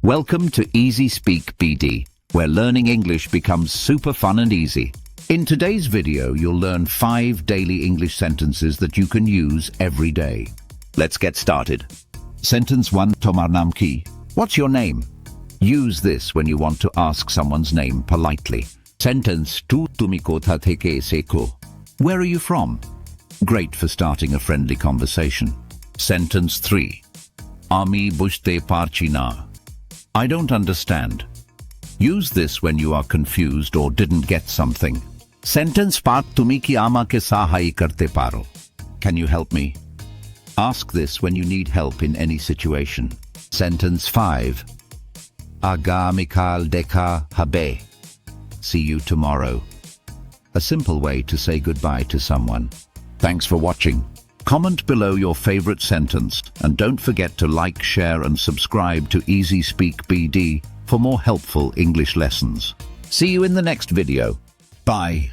Welcome to EasySpeakBD, where learning English becomes super fun and easy. In today's video, you'll learn 5 daily English sentences that you can use every day. Let's get started. Sentence 1. Tomar naam ki? What's your name? Use this when you want to ask someone's name politely. Sentence 2. Tumi kotha theke sekho? Where are you from? Great for starting a friendly conversation. Sentence 3. Ami bujhte parchi na? I don't understand. Use this when you are confused or didn't get something. Sentence 4. Tumi ki ama ke sahai karte paro? Can you help me? Ask this when you need help in any situation. Sentence 5. Agamikal dekha habe? See you tomorrow. A simple way to say goodbye to someone. Thanks for watching. Comment below your favorite sentence and don't forget to like, share and subscribe to EasySpeakBD for more helpful English lessons. See you in the next video. Bye.